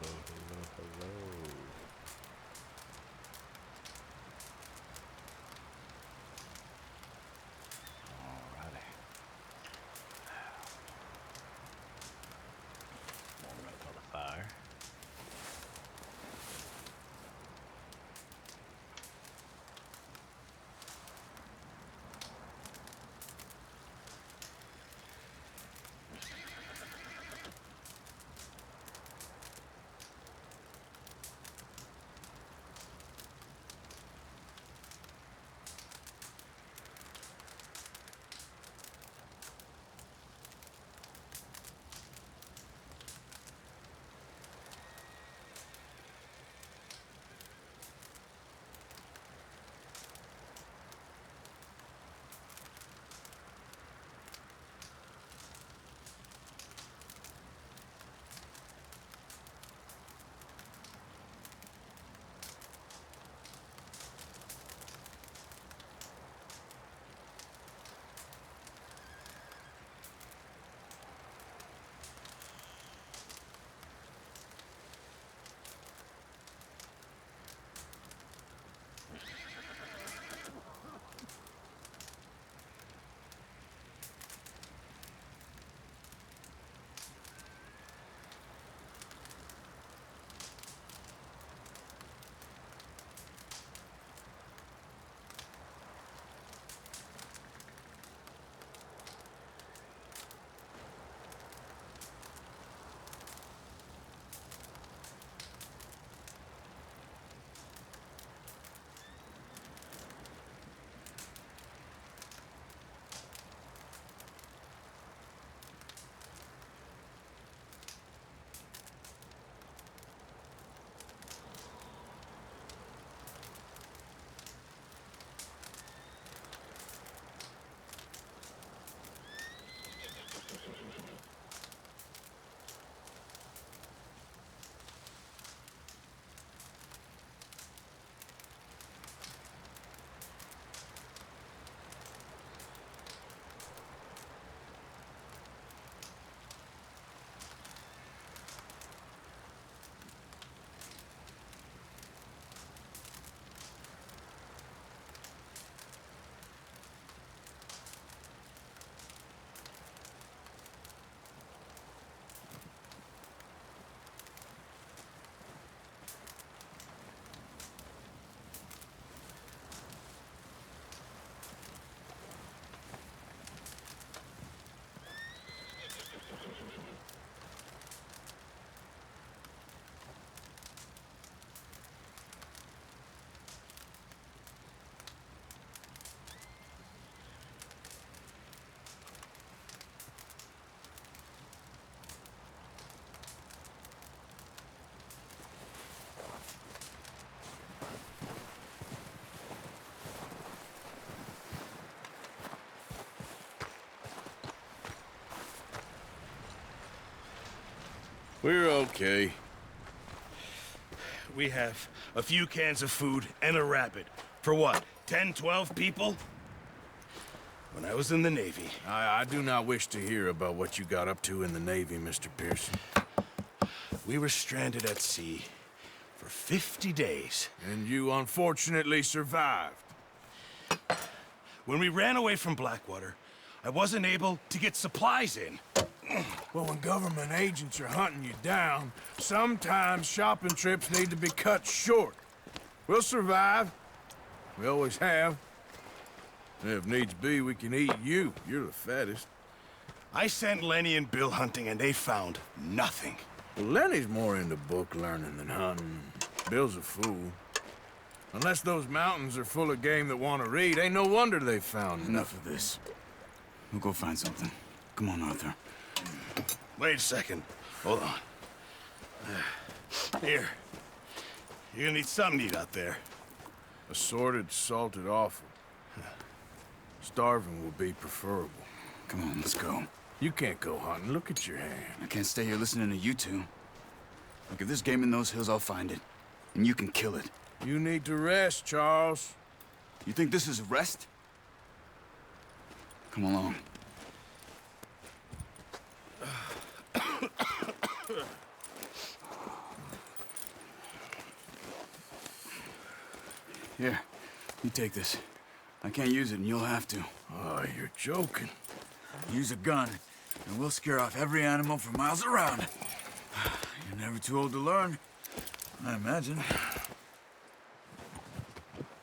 Hello. Alrighty. Warming up by the fire. We're okay. We have a few cans of food and a rabbit. For what, 10, 12 people? When I was in the Navy. I do not wish to hear about what you got up to in the Navy, Mr. Pearson. We were stranded at sea for 50 days. And you unfortunately survived. When we ran away from Blackwater, I wasn't able to get supplies in. Well, when government agents are hunting you down, sometimes shopping trips need to be cut short. We'll survive. We always have. And if needs be, we can eat you. You're the fattest. I sent Lenny and Bill hunting and they found nothing. Well, Lenny's more into book learning than hunting. Bill's a fool. Unless those mountains are full of game that want to read, ain't no wonder they found Enough of this. We'll go find something. Come on, Arthur. Wait a second. Hold on. Here. You're gonna need something to eat out there. Assorted, salted offal. Starving will be preferable. Come on, let's go. You can't go hunting. Look at your hand. I can't stay here listening to you two. Look, if there's game in those hills, I'll find it. And you can kill it. You need to rest, Charles. You think this is rest? Come along. Here, you take this. I can't use it, and you'll have to. Oh, you're joking. Use a gun, and we'll scare off every animal for miles around. You're never too old to learn, I imagine.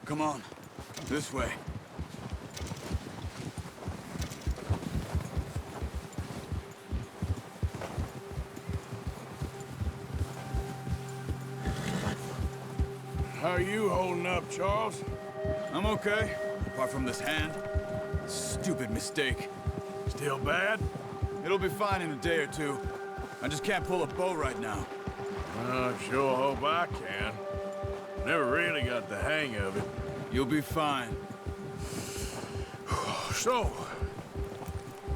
Come on, this way. How are you holding up, Charles? I'm okay, apart from this hand. Stupid mistake. Still bad? It'll be fine in a day or two. I just can't pull a bow right now. I sure hope I can. Never really got the hang of it. You'll be fine. So,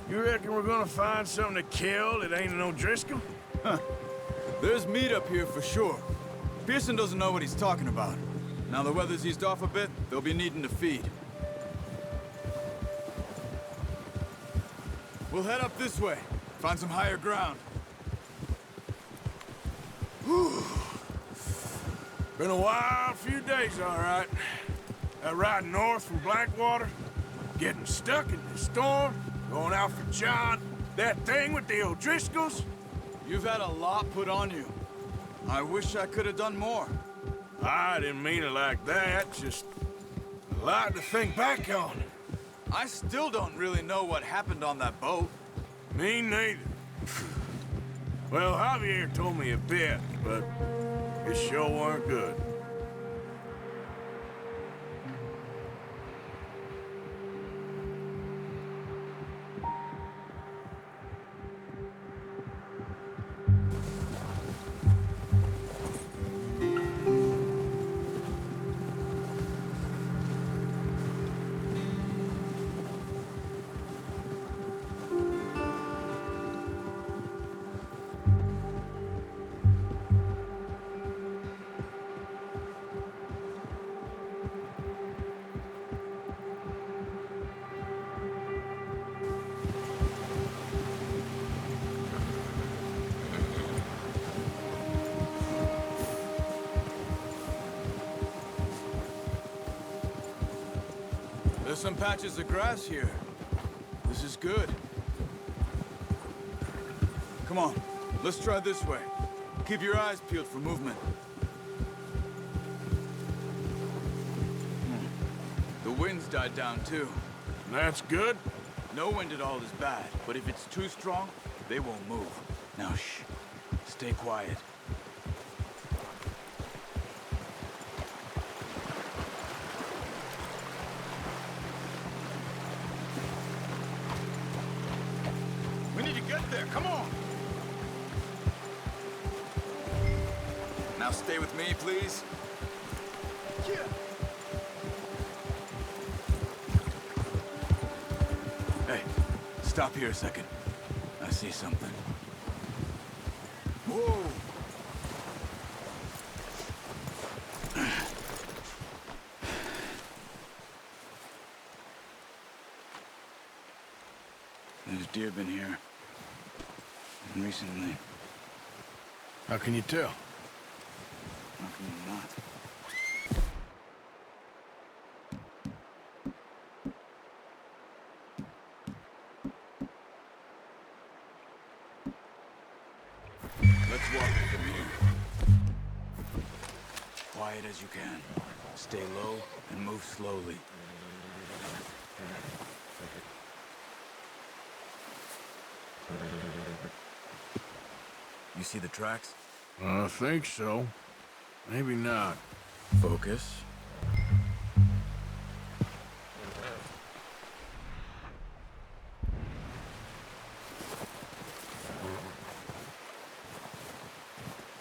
you reckon we're gonna find something to kill that ain't an O'Driscoll? There's meat up here for sure. Pearson doesn't know what he's talking about. Now the weather's eased off a bit, they'll be needing to feed. We'll head up this way, find some higher ground. Whew. Been a wild few days, all right. That ride north from Blackwater, getting stuck in the storm, going out for John, that thing with the O'Driscolls. You've had a lot put on you. I wish I could have done more. I didn't mean it like that, just a lot to think back on. I still don't really know what happened on that boat. Me neither. Well, Javier told me a bit, but it sure weren't good. There's some patches of grass here. This is good. Come on, let's try this way. Keep your eyes peeled for movement. The wind's died down too. That's good. No wind at all is bad, but if it's too strong, they won't move. Now shh, stay quiet. We need to get there, come on! Now stay with me, please. Yeah. Hey, stop here a second. I see something. Whoa! There's deer been here. And recently. How can you tell? How can you not? Let's walk it from here. Quiet as you can. Stay low and move slowly. You see the tracks? I think so. Maybe not. Focus.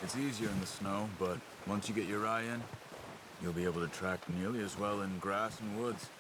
It's easier in the snow, but once you get your eye in, you'll be able to track nearly as well in grass and woods.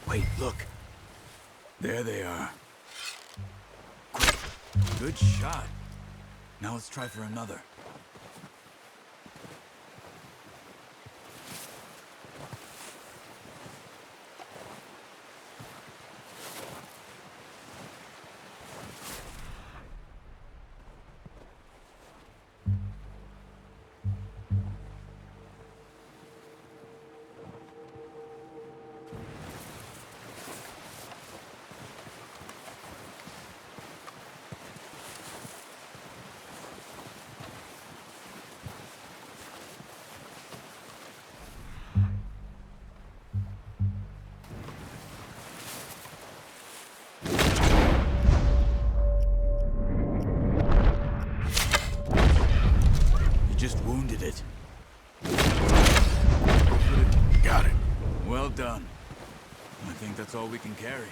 Wait, look. There they are. Quick. Good shot. Now let's try for another. Just wounded it. Got it. Well done. I think that's all we can carry.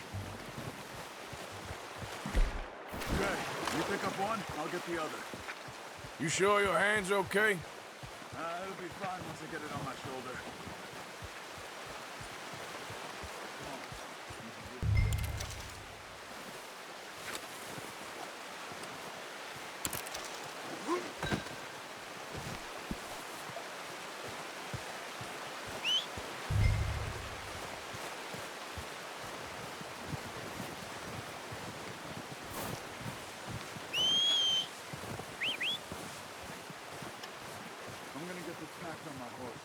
Okay, you pick up one, I'll get the other. You sure your hand's okay? It'll be fine once I get it on my shoulder. I'm gonna get this packed on my horse.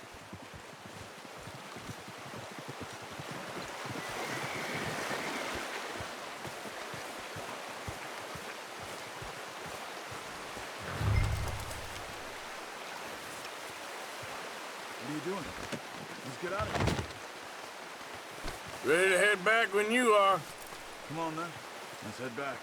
What are you doing? Let's get out of here. Ready to head back when you are. Come on, then. Let's head back.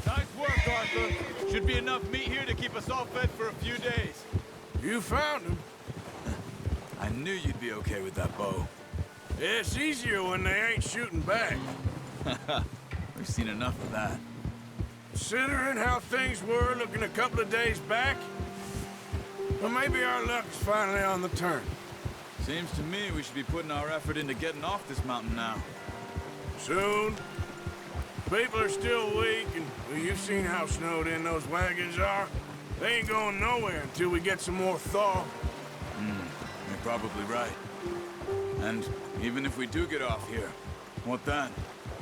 Nice work, Arthur. Should be enough meat here to keep us all fed for a few days. You found him. I knew you'd be okay with that bow. It's easier when they ain't shooting back. We've seen enough of that. Considering how things were looking a couple of days back, well, maybe our luck's finally on the turn. Seems to me we should be putting our effort into getting off this mountain now. Soon. People are still weak, and well, you've seen how snowed in those wagons are. They ain't going nowhere until we get some more thaw. You're probably right. And even if we do get off here, what then?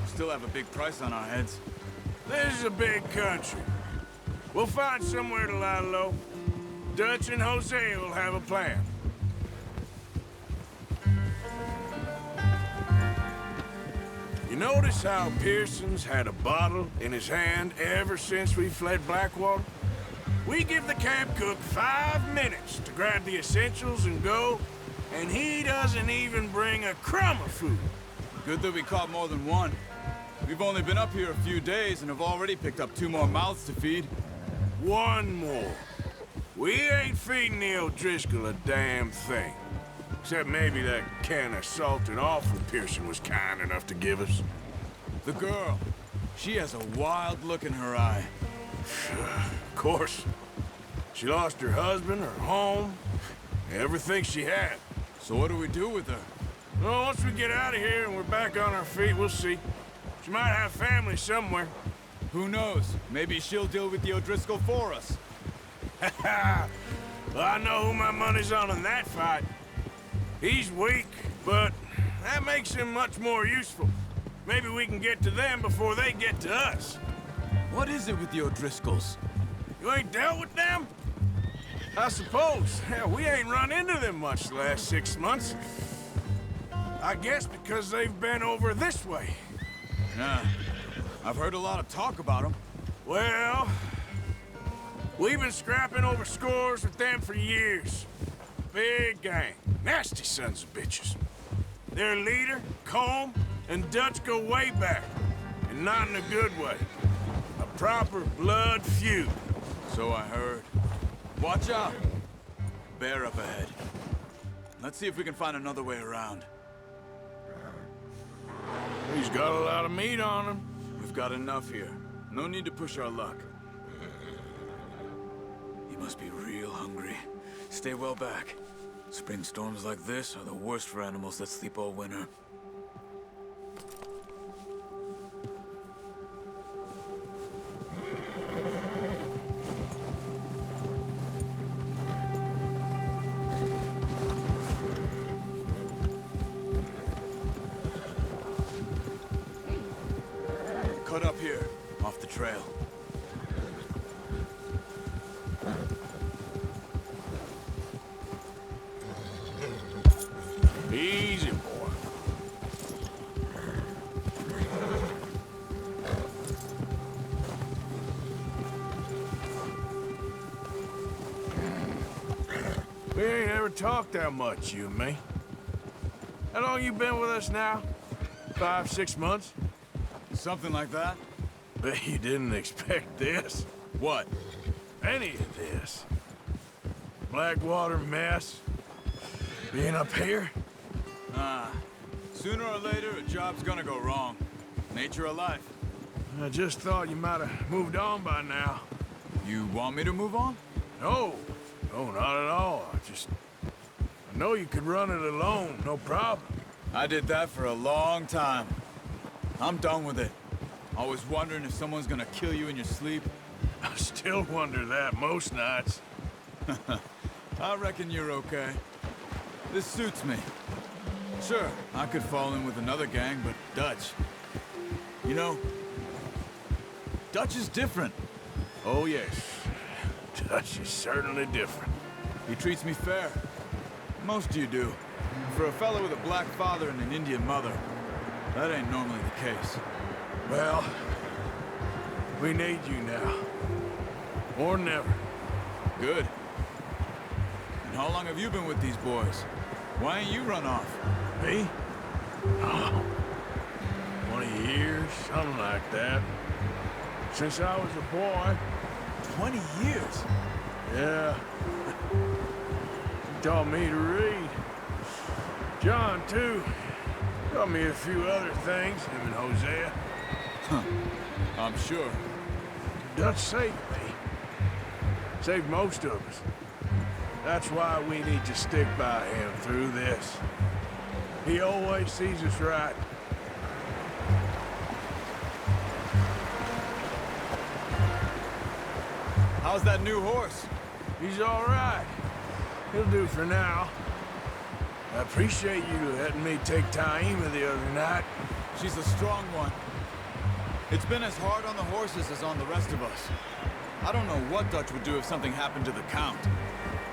We still have a big price on our heads. This is a big country. We'll find somewhere to lie low. Dutch and Jose will have a plan. You notice how Pearson's had a bottle in his hand ever since we fled Blackwater? We give the camp cook 5 minutes to grab the essentials and go, and he doesn't even bring a crumb of food. Good that we caught more than one. We've only been up here a few days and have already picked up 2 more mouths to feed. One more. We ain't feeding the O'Driscoll a damn thing. Except maybe that can of salted offal Pearson was kind enough to give us. The girl. She has a wild look in her eye. Of course. She lost her husband, her home, everything she had. So what do we do with her? Well, once we get out of here and we're back on our feet, we'll see. She might have family somewhere. Who knows? Maybe she'll deal with the O'Driscoll for us. Well, I know who my money's on in that fight. He's weak, but that makes him much more useful. Maybe we can get to them before they get to us. What is it with the O'Driscolls? You ain't dealt with them? I suppose. Hell, we ain't run into them much the last 6 months. I guess because they've been over this way. Yeah, I've heard a lot of talk about them. Well, we've been scrapping over scores with them for years. Big gang. Nasty sons of bitches. Their leader, Combe, and Dutch go way back. And not in a good way. A proper blood feud. So I heard. Watch out! Bear up ahead. Let's see if we can find another way around. He's got a lot of meat on him. We've got enough here. No need to push our luck. He must be real hungry. Stay well back. Spring storms like this are the worst for animals that sleep all winter. Cut up here, off the trail. Easy, boy. We ain't ever talked that much, you and me. How long you been with us now? 5, 6 months? Something like that? Bet you didn't expect this. What? Any of this. Blackwater mess. Being up here? Sooner or later, a job's gonna go wrong. Nature of life. I just thought you might have moved on by now. You want me to move on? No, no, not at all. I know you could run it alone, no problem. I did that for a long time. I'm done with it. Always wondering if someone's gonna kill you in your sleep. I still wonder that most nights. I reckon you're okay. This suits me. Sure, I could fall in with another gang, but Dutch... You know, Dutch is different. Oh, yes. Dutch is certainly different. He treats me fair. Most of you do. For a fellow with a black father and an Indian mother, that ain't normally the case. Well, we need you now. Or never. Good. And how long have you been with these boys? Why ain't you run off? Me? Oh, 20 years, something like that. Since I was a boy. 20 years? Yeah. He taught me to read. John, too. Taught me a few other things, him and Hosea. I'm sure. Dutch saved me. Saved most of us. That's why we need to stick by him through this. He always sees us right. How's that new horse? He's all right. He'll do for now. I appreciate you letting me take Taima the other night. She's a strong one. It's been as hard on the horses as on the rest of us. I don't know what Dutch would do if something happened to the Count.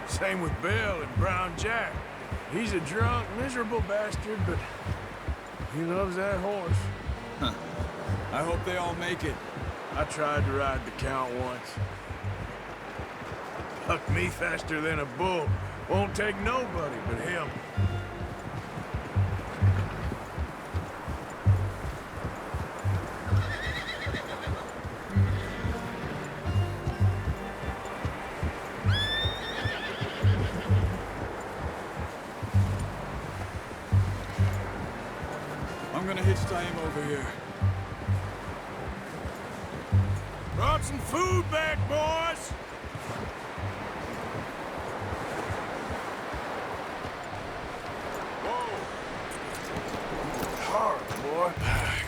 Same with Bill and Brown Jack. He's a drunk, miserable bastard, but he loves that horse. Huh. I hope they all make it. I tried to ride the Count once. Bucked me faster than a bull. Won't take nobody but him. I'm gonna hitch him over here. Brought some food back, boys! Hard, boy.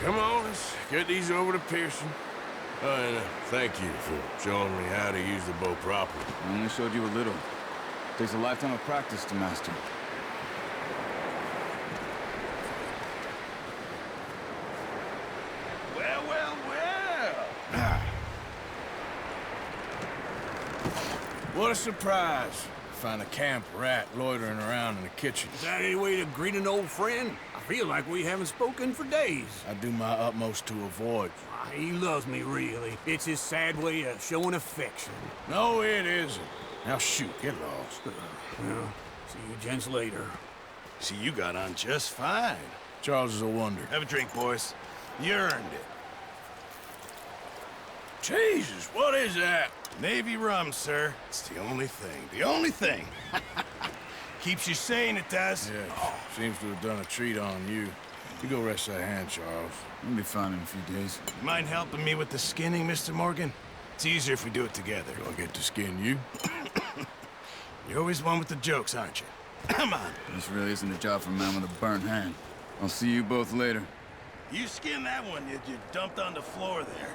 Come on, let's get these over to Pearson. And thank you for showing me how to use the bow properly. I only showed you a little. Takes a lifetime of practice to master. Well, well, well. What a surprise. Find a camp rat loitering around in the kitchen. Is that any way to greet an old friend? I feel like we haven't spoken for days. I do my utmost to avoid. He loves me, really. It's his sad way of showing affection. No, it isn't. Now shoot, get lost. Well, see you gents later. See, you got on just fine. Charles is a wonder. Have a drink, boys. You earned it. Jesus, what is that? Navy rum, sir. It's the only thing. The only thing. Keeps you sane, it does. Yeah, seems to have done a treat on you. You go rest that hand, Charles. We'll be fine in a few days. You mind helping me with the skinning, Mr. Morgan? It's easier if we do it together. Do I get to skin you? You're always one with the jokes, aren't you? Come on. This really isn't a job for a man with a burnt hand. I'll see you both later. You skinned that one you dumped on the floor there.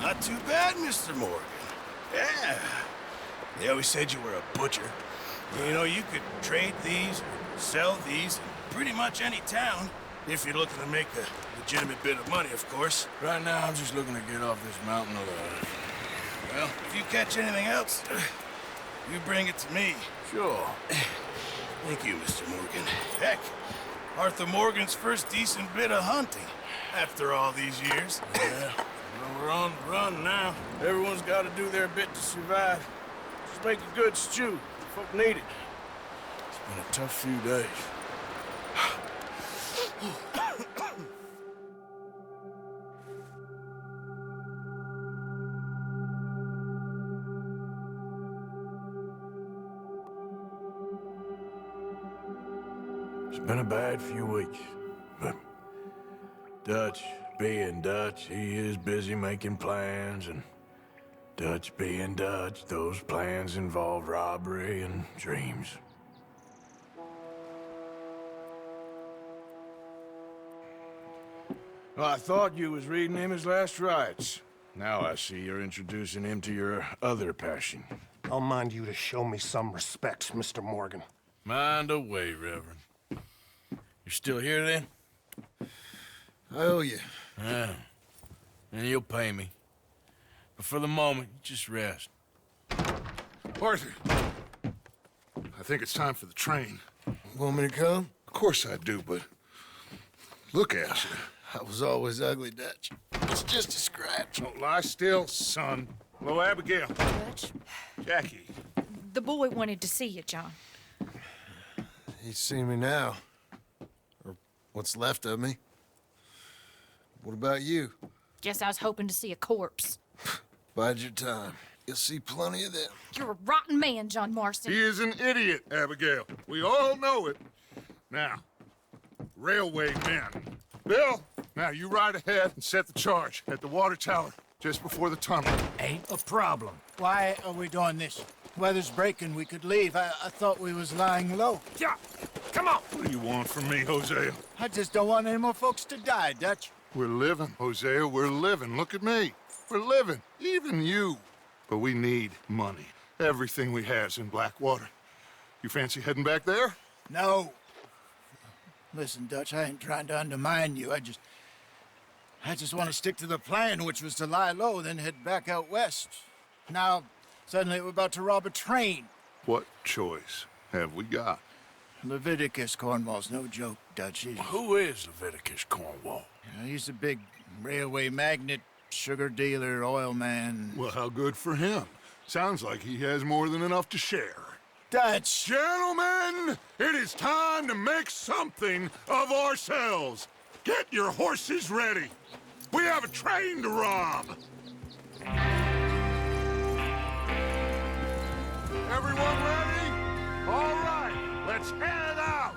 Not too bad, Mr. Morgan. Yeah. They always said you were a butcher. You know, you could trade these, sell these, in pretty much any town, if you're looking to make a legitimate bit of money, of course. Right now, I'm just looking to get off this mountain alive. Well, if you catch anything else, you bring it to me. Sure. Thank you, Mr. Morgan. Heck, Arthur Morgan's first decent bit of hunting after all these years. Yeah. Well, we're on the run now. Everyone's got to do their bit to survive. Just make a good stew. Folk need it. It's been a tough few days. It's been a bad few weeks, but Dutch being Dutch, he is busy making plans, and Dutch being Dutch, those plans involve robbery and dreams. Well, I thought you was reading him his last rites. Now I see you're introducing him to your other passion. I'll mind you to show me some respect, Mr. Morgan. Mind away, Reverend. You're still here, then? I owe you. Yeah. And you'll pay me. But for the moment, just rest. Arthur, I think it's time for the train. Want me to come? Of course I do, but look at you. I was always ugly, Dutch. It's just a scratch. Don't lie still, son. Hello, Abigail. Dutch, Jackie. the boy wanted to see you, John. He's seen me now. Or what's left of me. What about you? Guess I was hoping to see a corpse. Bide your time. You'll see plenty of them. You're a rotten man, John Marston. He is an idiot, Abigail. We all know it. Now, railway men. Bill, now you ride ahead and set the charge at the water tower just before the tunnel. Ain't a problem. Why are we doing this? Weather's breaking. We could leave. I thought we was lying low. Yeah, come on. What do you want from me, Hosea? I just don't want any more folks to die, Dutch. We're living, Hosea. We're living. Look at me. We're living. Even you. But we need money. Everything we has in Blackwater. You fancy heading back there? No. Listen, Dutch, I ain't trying to undermine you. I just want to stick to the plan, which was to lie low, then head back out west. Now, suddenly we're about to rob a train. What choice have we got? Leviticus Cornwall's no joke, Dutch. Who is Leviticus Cornwall? He's a big railway magnate, sugar dealer, oil man. Well, how good for him. Sounds like he has more than enough to share. Dutch! Gentlemen, it is time to make something of ourselves. Get your horses ready. We have a train to rob. Everyone ready? All right, let's head out.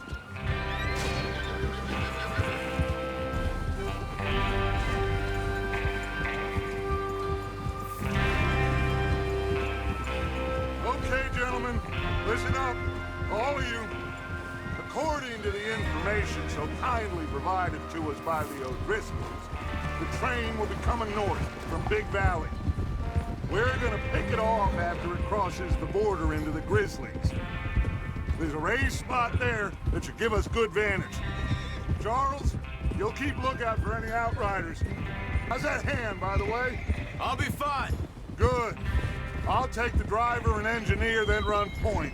Okay, gentlemen, listen up, all of you. According to the information so kindly provided to us by the O'Driscolls, the train will be coming north from Big Valley. We're gonna pick it off after it crosses the border into the Grizzlies. There's a raised spot there that should give us good vantage. Charles, you'll keep lookout for any outriders. How's that hand, by the way? I'll be fine. Good. I'll take the driver and engineer, then run point.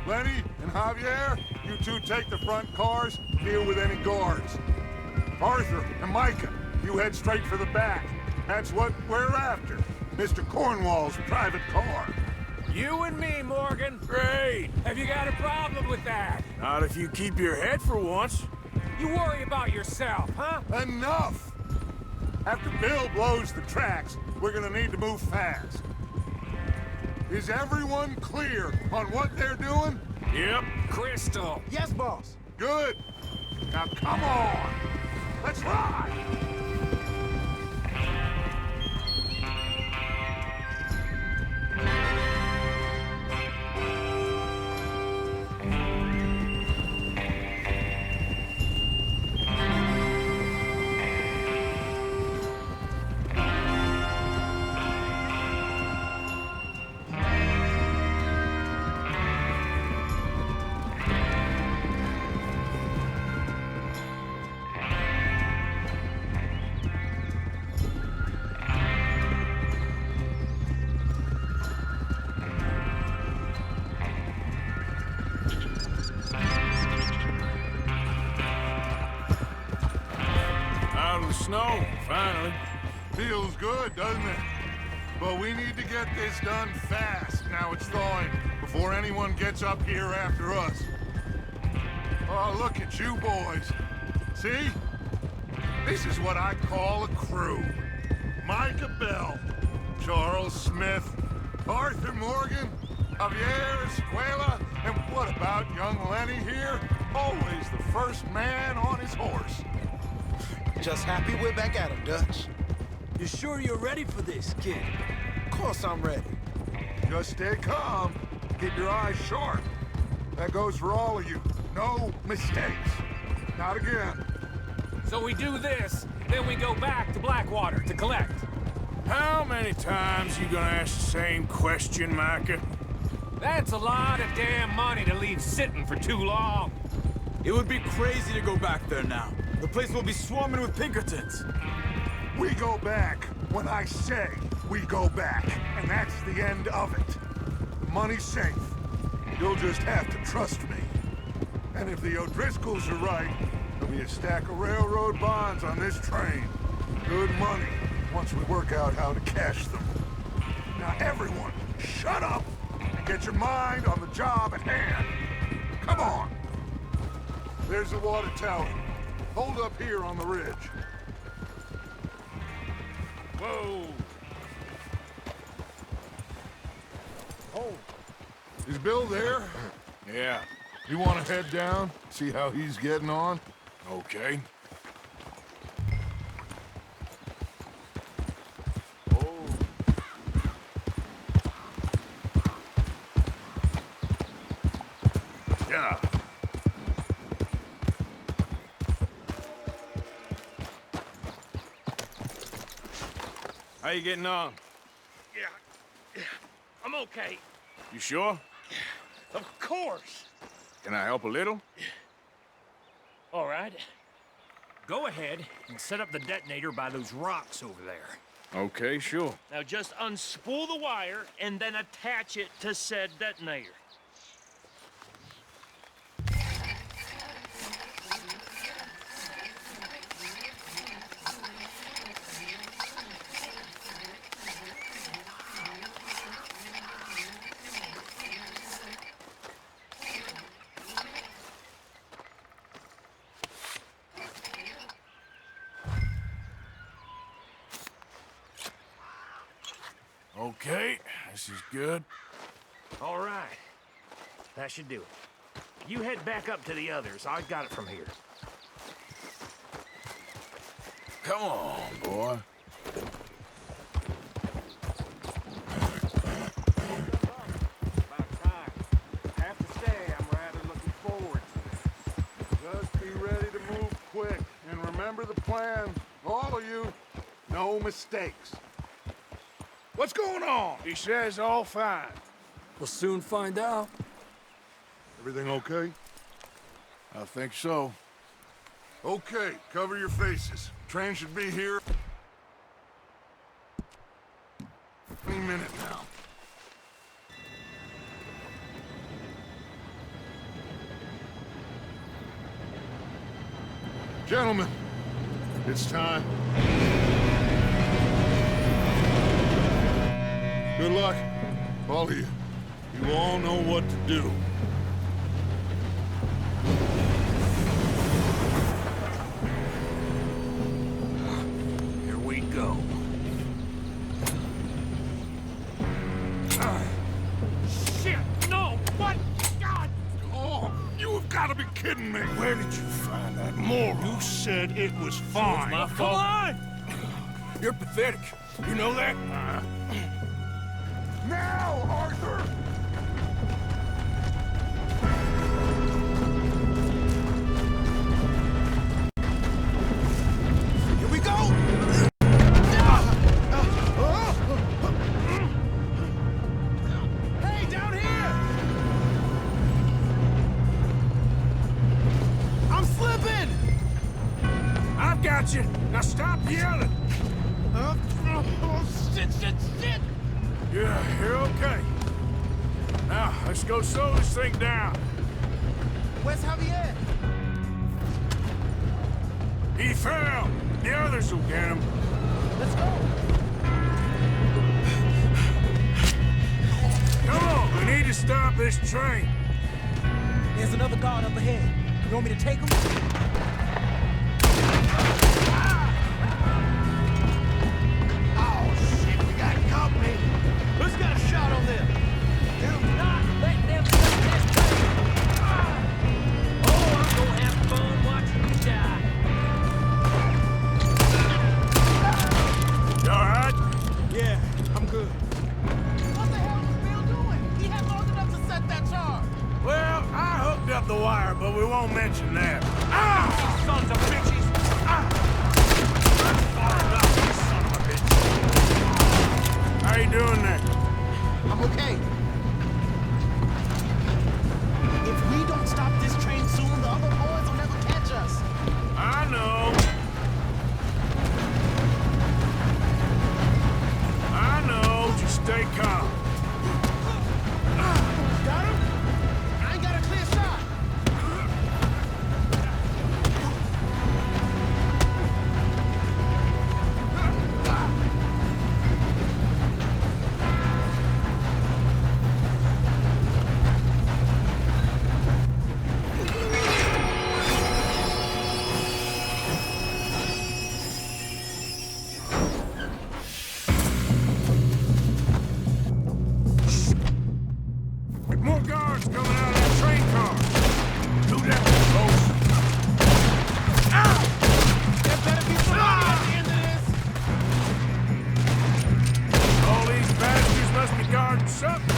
Lenny and Javier, you two take the front cars, deal with any guards. Arthur and Micah, you head straight for the back. That's what we're after. Mr. Cornwall's private car. You and me, Morgan. Great. Have you got a problem with that? Not if you keep your head for once. You worry about yourself, huh? Enough! After Bill blows the tracks, we're gonna need to move fast. Is everyone clear on what they're doing? Yep. Crystal. Yes, boss. Good. Now come on. Let's ride. Out of the snow, finally. Feels good, doesn't it? But we need to get this done fast. Now it's thawing, before anyone gets up here after us. Oh, look at you boys. See? This is what I call a crew. Micah Bell, Charles Smith, Arthur Morgan, Javier Escuela, and what about young Lenny here? Always the first man on his horse. Just happy we're back at him, Dutch. You sure you're ready for this, kid? Of course I'm ready. Just stay calm. Keep your eyes sharp. That goes for all of you. No mistakes. Not again. So we do this, then we go back to Blackwater to collect. How many times you gonna ask the same question, Micah? That's a lot of damn money to leave sitting for too long. It would be crazy to go back there now. The place will be swarming with Pinkertons. We go back when I say we go back, and that's the end of it. The money's safe. You'll just have to trust me. And if the O'Driscolls are right, there'll be a stack of railroad bonds on this train. Good money, once we work out how to cash them. Now everyone, shut up and get your mind on the job at hand. Come on. There's the water tower. Hold up here on the ridge. Whoa. Oh. Is Bill there? Yeah. You want to head down, see how he's getting on? Okay. Yeah. How you getting on? Yeah, I'm okay. You sure? Of course. Can I help a little? All right. Go ahead and set up the detonator by those rocks over there. Okay, sure. Now just unspool the wire and then attach it to said detonator. Okay, this is good. All right. That should do it. You head back up to the others. I got it from here. Come on, boy. About time. Have to stay. I'm rather looking forward to this. Just be ready to move quick. And remember the plan. All of you, no mistakes. What's going on? He says all fine. We'll soon find out. Everything okay? I think so. Okay, cover your faces. Train should be here any minute now. Gentlemen, it's time. Good luck. All of you. You all know what to do. Here we go. Shit! No! What? God! Oh, you have got to be kidding me. Where did you find that moron? You said it was fine. my Come fault. on! You're pathetic. You know that? Now, Arthur! Here we go! Hey, down here! I'm slipping! I've got you. Now stop yelling. Shit! Yeah, you're okay. Now, let's go slow this thing down. Where's Javier? He fell. The others will get him. Let's go! Come on, we need to stop this train. There's another guard up ahead. You want me to take him? Oh, shit, we got company. Who's got a shot on them? Do not let them take this train. Oh, I'm gonna have fun watching you die. You all right? Yeah, I'm good. What the hell is Bill doing? He had long enough to set that charge. Well, I hooked up the wire, but we won't mention that. Ah! Sons of bitches! How you doing there? I'm okay. If we don't stop this train soon, the other boys will never catch us. I know. I know. Just stay calm. Got him? I ain't got a clear shot. More guards coming out of that train car. Do that, folks. There better be somebody at the end of this. All these bastards must be guarding something.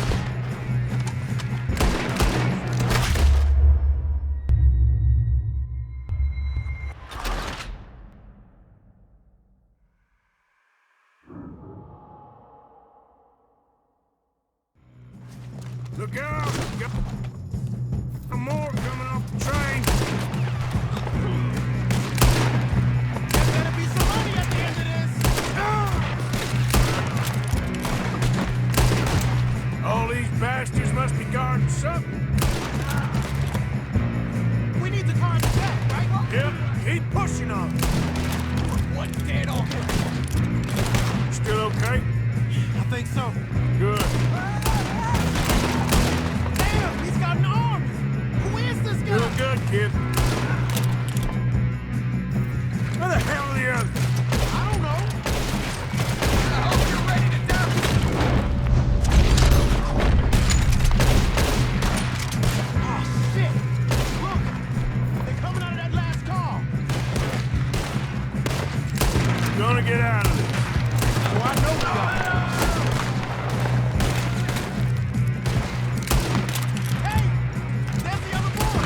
Look out! Got more coming off the train. There better be somebody at the end of this. All these bastards must be guarding something. We need the car in the back, right? Yep, keep pushing on. One dead on him. Still okay? I think so. Good. Damn, he's got an arm. Who is this guy? Doing good, kid. Where the hell are the others? I don't know. I hope you're ready to die. Oh, shit. Look, they're coming out of that last car. Gonna get out of this. Oh, I know we got it. Hey, there's the other boy.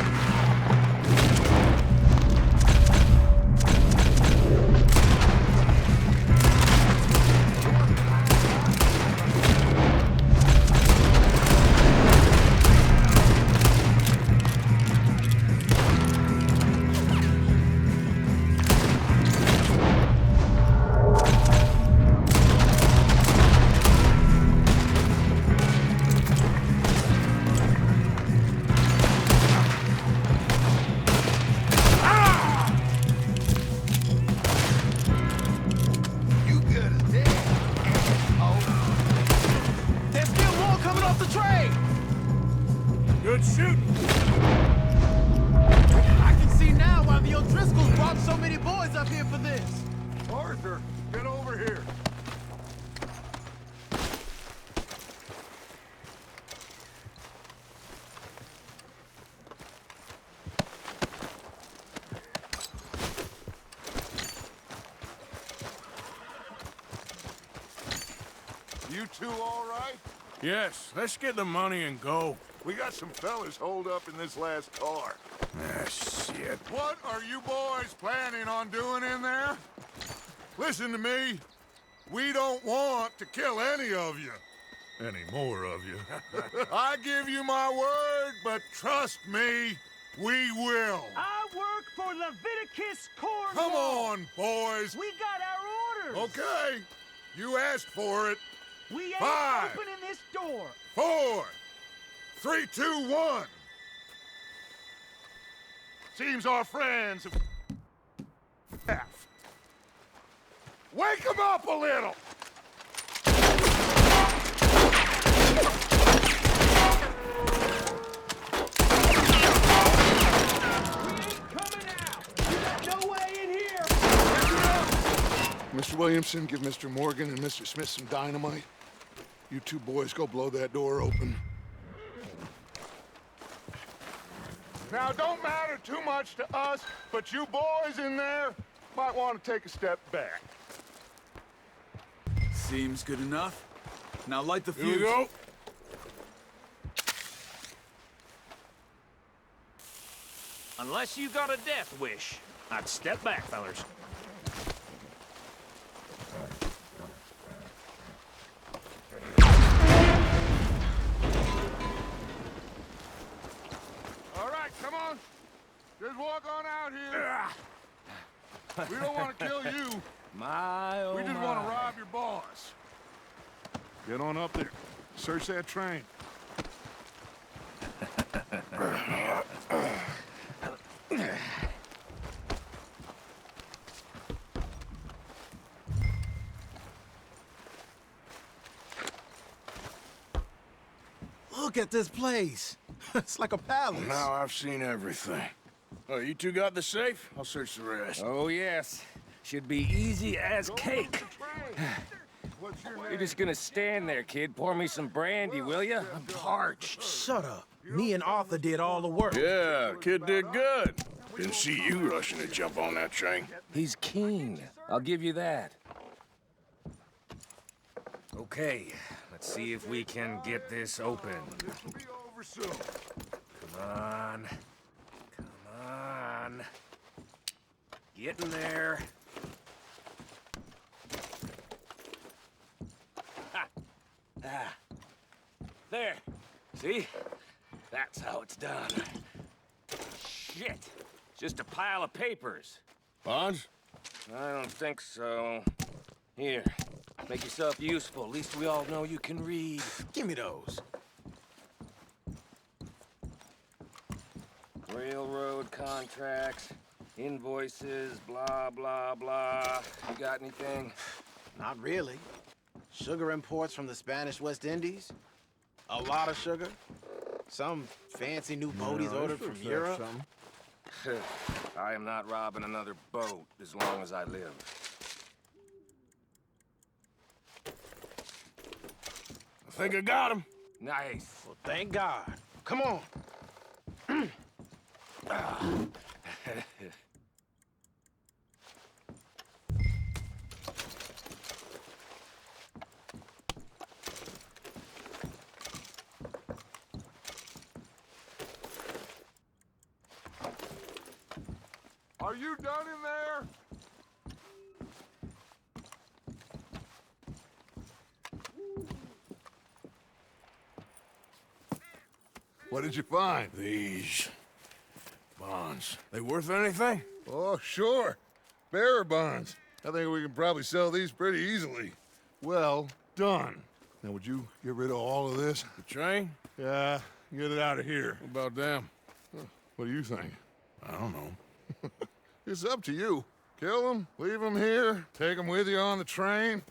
Quit shooting! I can see now why the O'Driscolls brought so many boys up here for this. Arthur, get over here. You two all right? Yes, let's get the money and go. We got some fellas holed up in this last car. Ah, shit. What are you boys planning on doing in there? Listen to me. We don't want to kill any of you. Any more of you. I give you my word, but trust me, we will. I work for Leviticus Cornwall. Come on, boys. We got our orders. Okay. You asked for it. We ain't 5, opening this door. 4, 3, 2, 1. Seems our friends have left. Wake them up a little! Mr. Williamson, give Mr. Morgan and Mr. Smith some dynamite. You two boys go blow that door open. Now, don't matter too much to us, but you boys in there might want to take a step back. Seems good enough. Now light the Here we fuse. go. Unless you got a death wish, I'd step back, fellers. All right, come on. Just walk on out here. We don't want to kill you. My, oh We just want to rob your boss. Get on up there. Search that train. Look at this place. It's like a palace. Now I've seen everything. Oh, you two got the safe? I'll search the rest. Oh, yes. Should be easy as cake. What's your You're name? just gonna stand there, kid. Pour me some brandy, will ya? I'm parched. Shut up. Me and Arthur did all the work. Yeah, kid did good. Didn't see you rushing to jump on that train. He's keen. I'll give you that. Okay, let's see if we can get this open. This will be over soon. Come on. Come on. Get in there. Ha! Ah. There. See? That's how it's done. Shit. Just a pile of papers. Bonds? I don't think so. Here. Make yourself useful. At least we all know you can read. Give me those. Railroad contracts, invoices, blah, blah, blah. You got anything? Not really. Sugar imports from the Spanish West Indies. A lot of sugar. Some fancy new boat he's ordered from Europe. I am not robbing another boat as long as I live. I think I got him. Nice. Well, thank God. Come on. Are you done in there? What did you find? These bonds. They worth anything? Oh, sure. Bearer bonds. I think we can probably sell these pretty easily. Well done. Now, would you get rid of all of this? The train? Yeah, get it out of here. What about them? What do you think? I don't know. It's up to you. Kill them, leave them here, take them with you on the train.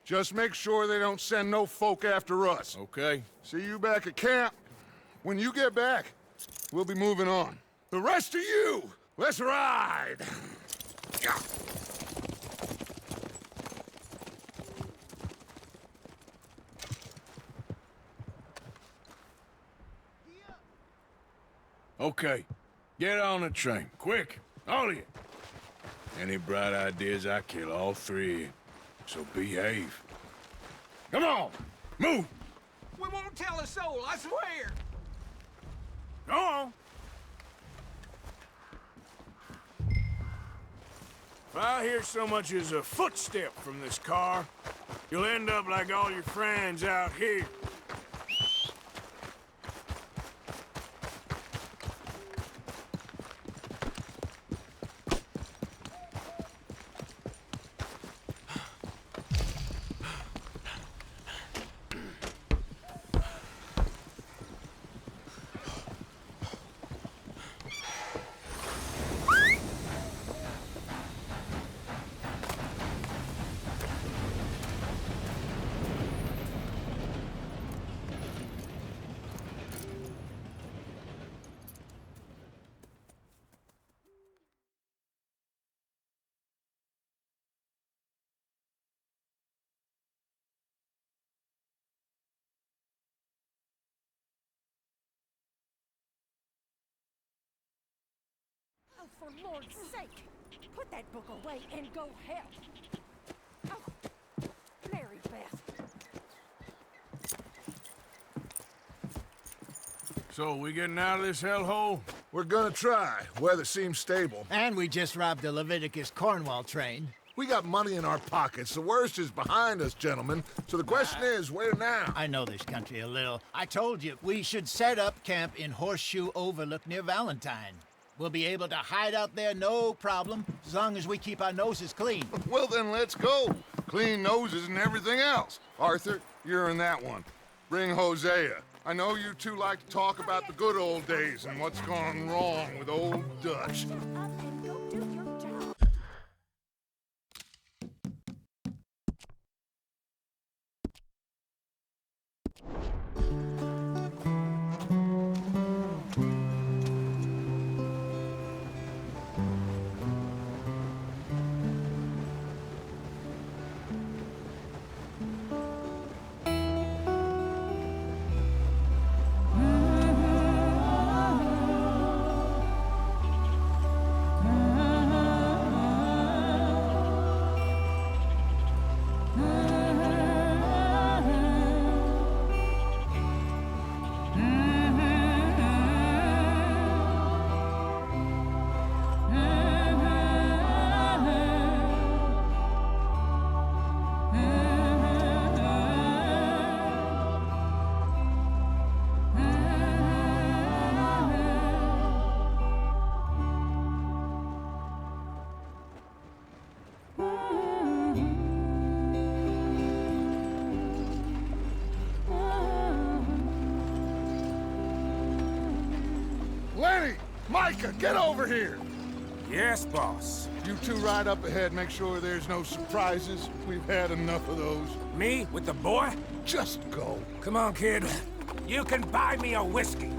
Just make sure they don't send no folk after us. Okay. See you back at camp. When you get back, we'll be moving on. The rest of you, let's ride! Yeah. Okay, get on the train, quick, all of you. Any bright ideas, I kill all three of you. So behave. Come on, move! We won't tell a soul, I swear! Go on! If I hear so much as a footstep from this car, you'll end up like all your friends out here. Oh, for Lord's sake! Put that book away and go help! Oh, Mary Beth. So, we getting out of this hellhole? We're gonna try. Weather seems stable. And we just robbed the Leviticus Cornwall train. We got money in our pockets. The worst is behind us, gentlemen. So the question is, where now? I know this country a little. I told you, we should set up camp in Horseshoe Overlook near Valentine. We'll be able to hide out there, no problem, as long as we keep our noses clean. Well, then let's go. Clean noses and everything else. Arthur, you're in that one. Bring Hosea. I know you two like to talk about the good old days and what's gone wrong with old Dutch. Micah, get over here! Yes, boss. You two ride up ahead, make sure there's no surprises. We've had enough of those. Me? With the boy? Just go. Come on, kid. You can buy me a whiskey.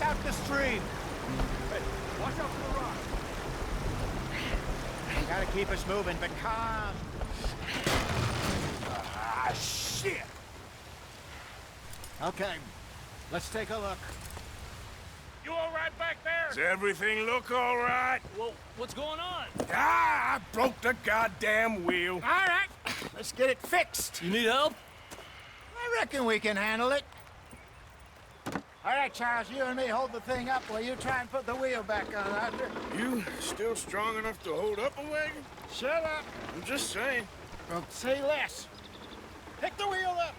Out the stream. Hey, watch out for the rock. Gotta keep us moving, but calm. Ah, shit! Okay, let's take a look. You all right back there? Does everything look all right? Well, what's going on? Ah, I broke the goddamn wheel. All right, let's get it fixed. You need help? I reckon we can handle it. All right, Charles, you and me hold the thing up while you try and put the wheel back on, Arthur. You still strong enough to hold up a wagon? Shut up. I'm just saying. Well, say less. Pick the wheel up.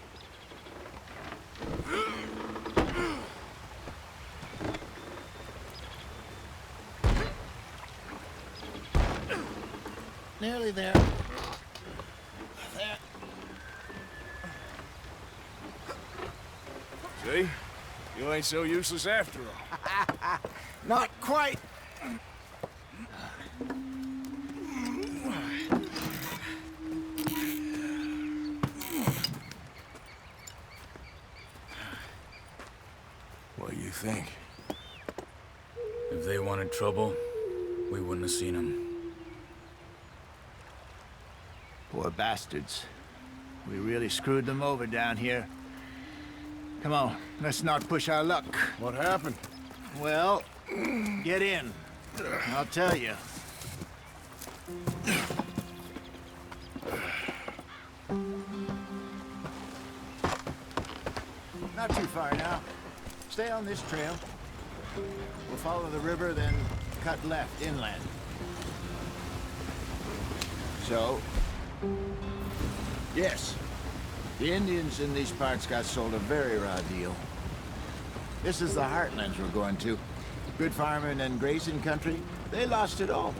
Nearly there. There. See? You ain't so useless after all. Not quite. What do you think? If they wanted trouble, we wouldn't have seen them. Poor bastards. We really screwed them over down here. Come on, let's not push our luck. What happened? Well, get in. I'll tell you. Not too far now. Stay on this trail. We'll follow the river, then cut left inland. So, yes, the Indians in these parts got sold a very raw deal. This is the heartlands we're going to. Good farming and grazing country, they lost it all.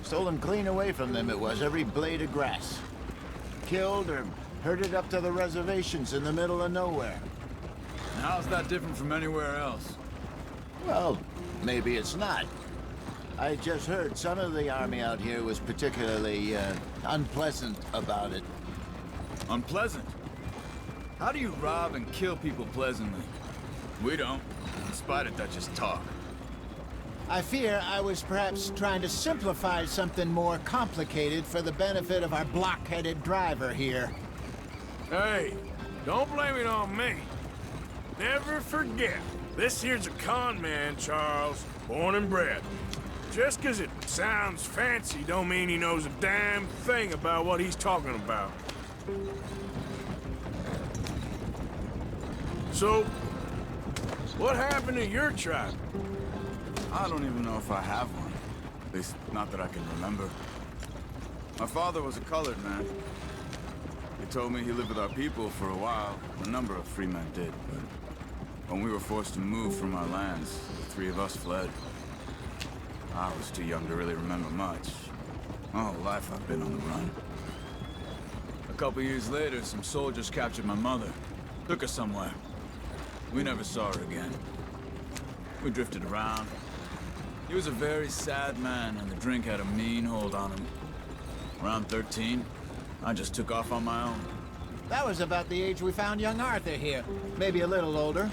Stolen clean away from them it was, every blade of grass. Killed or herded up to the reservations in the middle of nowhere. How's that different from anywhere else? Well, maybe it's not. I just heard some of the army out here was particularly unpleasant about it. Unpleasant? How do you rob and kill people pleasantly? We don't, in spite of Dutch's talk. I fear I was perhaps trying to simplify something more complicated for the benefit of our block-headed driver here. Hey, don't blame it on me. Never forget, this here's a con man, Charles, born and bred. Just 'cause it sounds fancy don't mean he knows a damn thing about what he's talking about. So, what happened to your tribe? I don't even know if I have one. At least, not that I can remember. My father was a colored man. He told me he lived with our people for a while. A number of free men did, but when we were forced to move from our lands, the three of us fled. I was too young to really remember much. My whole life I've been on the run. A couple years later, some soldiers captured my mother. Took her somewhere. We never saw her again. We drifted around. He was a very sad man, and the drink had a mean hold on him. Around 13, I just took off on my own. That was about the age we found young Arthur here. Maybe a little older.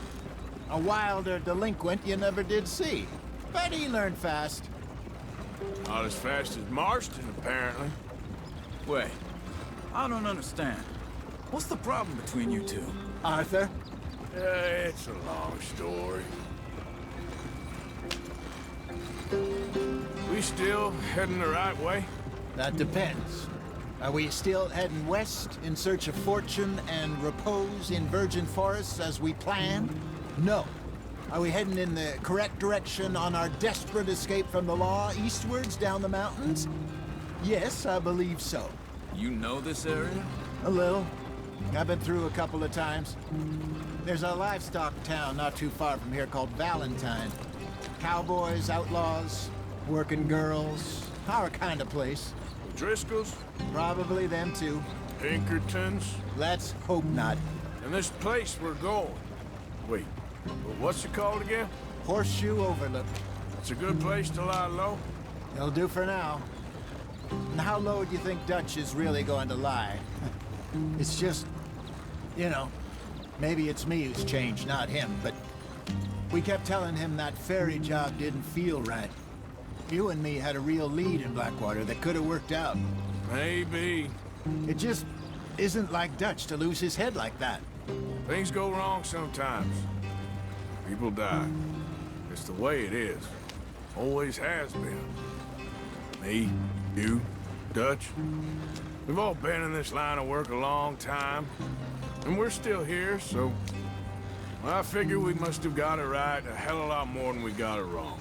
A wilder delinquent you never did see. But he learned fast. Not as fast as Marston, apparently. Wait, I don't understand. What's the problem between you two? Arthur? It's a long story. We still heading the right way? That depends. Are we still heading west in search of fortune and repose in virgin forests as we planned? No. Are we heading in the correct direction on our desperate escape from the law eastwards down the mountains? Yes, I believe so. You know this area? A little. I've been through a couple of times. There's a livestock town not too far from here called Valentine. Cowboys, outlaws, working girls, our kind of place. Driscoll's? Probably them too. Pinkertons? Let's hope not. And this place we're going. Wait, what's it called again? Horseshoe Overlook. It's a good place to lie low? It'll do for now. And how low do you think Dutch is really going to lie? It's just, you know, maybe it's me who's changed, not him, but we kept telling him that ferry job didn't feel right. You and me had a real lead in Blackwater that could have worked out. Maybe. It just isn't like Dutch to lose his head like that. Things go wrong sometimes. People die. It's the way it is. Always has been. Me, you, Dutch. We've all been in this line of work a long time. And we're still here, so Well, I figure we must have got it right a hell of a lot more than we got it wrong.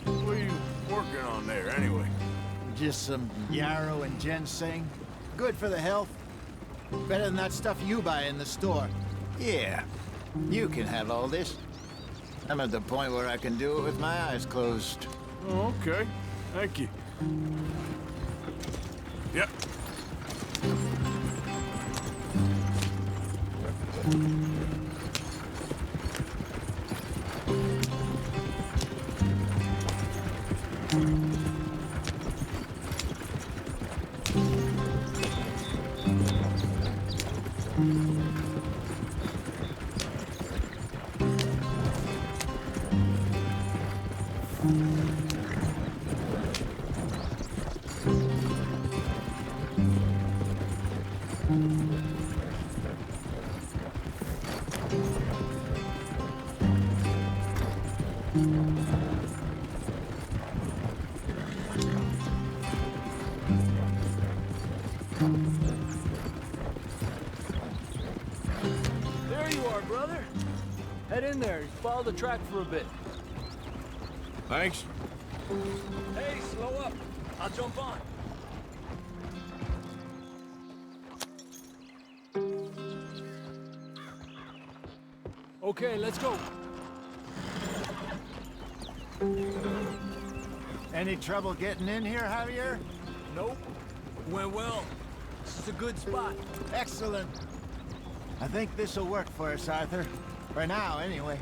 What are you working on there, anyway? Just some yarrow and ginseng. Good for the health. Better than that stuff you buy in the store. Yeah, you can have all this. I'm at the point where I can do it with my eyes closed. Oh, okay. Thank you. Yep. There you are, brother. Head in there. Follow the track for a bit. Thanks. Hey, slow up. I'll jump on. Okay, let's go. Any trouble getting in here, Javier? Nope. Went well. This is a good spot. Excellent. I think this'll work for us, Arthur. For now, anyway.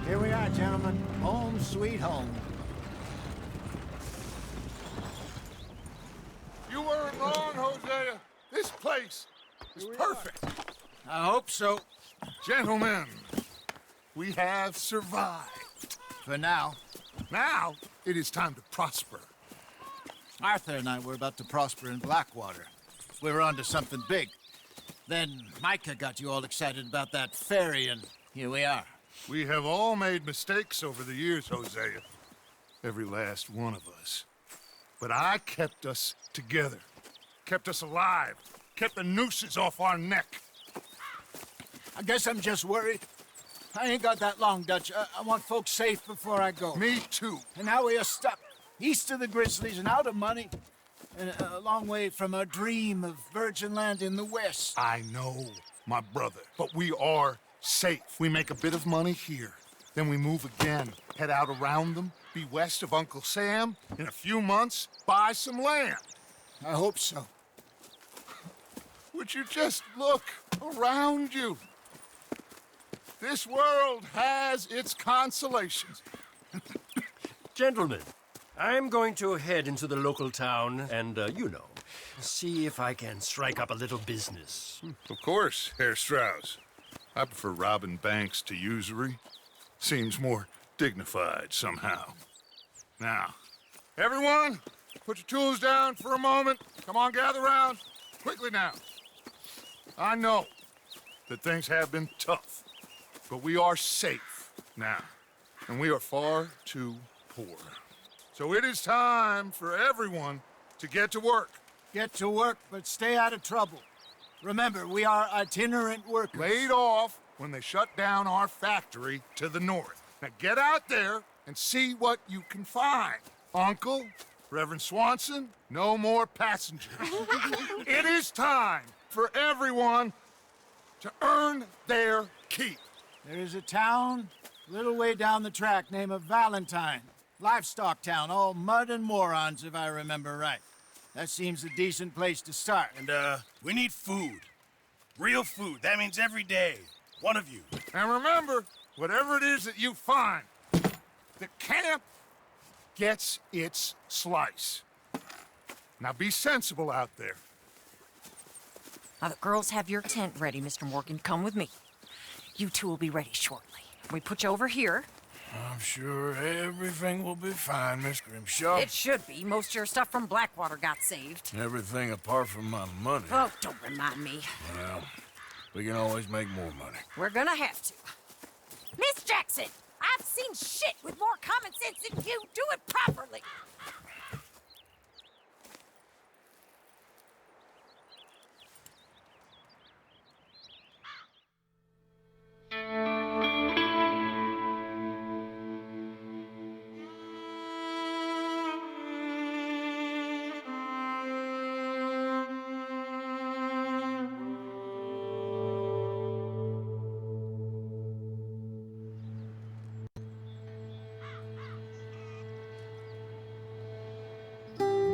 Here we are, gentlemen. Home sweet home. You weren't wrong, Hosea. This place is perfect. I hope so. Gentlemen, we have survived. For now. Now, it is time to prosper. Arthur and I were about to prosper in Blackwater. We were onto something big. Then Micah got you all excited about that ferry, and here we are. We have all made mistakes over the years, Hosea. Every last one of us. But I kept us together. Kept us alive. Kept the nooses off our neck. I guess I'm just worried. I ain't got that long, Dutch. I want folks safe before I go. Me too. And now we are stuck east of the Grizzlies and out of money. And a long way from our dream of virgin land in the west. I know, my brother. But we are safe. We make a bit of money here. Then we move again. Head out around them. Be west of Uncle Sam. In a few months, buy some land. I hope so. Would you just look around you? This world has its consolations. Gentlemen, I'm going to head into the local town and, see if I can strike up a little business. Of course, Herr Strauss. I prefer robbing banks to usury. Seems more dignified somehow. Now, everyone, put your tools down for a moment. Come on, gather round. Quickly now. I know that things have been tough, but we are safe now, and we are far too poor. So it is time for everyone to get to work. Get to work, but stay out of trouble. Remember, we are itinerant workers. Laid off when they shut down our factory to the north. Now get out there and see what you can find. Uncle, Reverend Swanson, no more passengers. It is time for everyone to earn their keep. There is a town a little way down the track named Valentine. Livestock town, all mud and morons, if I remember right. That seems a decent place to start. And, we need food. Real food. That means every day. One of you. And remember, whatever it is that you find, the camp gets its slice. Now be sensible out there. Now the girls have your tent ready, Mr. Morgan. Come with me. You two will be ready shortly. We put you over here. I'm sure everything will be fine, Miss Grimshaw. It should be. Most of your stuff from Blackwater got saved. Everything apart from my money. Oh, don't remind me. Well, we can always make more money. We're gonna have to. Miss Jackson, I've seen shit with more common sense than you. Do it properly.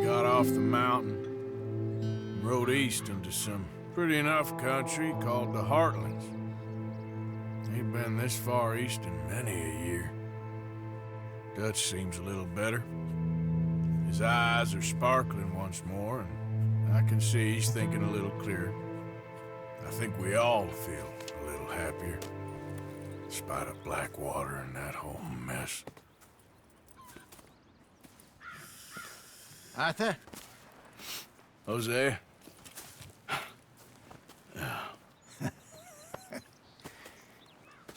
Got off the mountain, rode east into some pretty enough country called the Heartlands. Ain't been this far east in many a year. Dutch seems a little better. His eyes are sparkling once more, and I can see he's thinking a little clearer. I think we all feel a little happier, in spite of Blackwater and that whole mess. Arthur? Jose?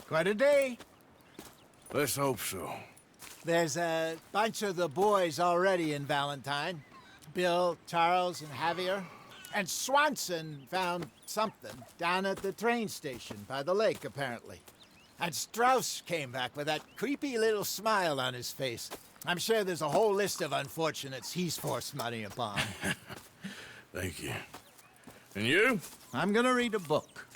Quite a day. Let's hope so. There's a bunch of the boys already in Valentine. Bill, Charles, and Javier. And Swanson found something down at the train station by the lake, apparently. And Strauss came back with that creepy little smile on his face. I'm sure there's a whole list of unfortunates he's forced money upon. Thank you. And you? I'm gonna read a book.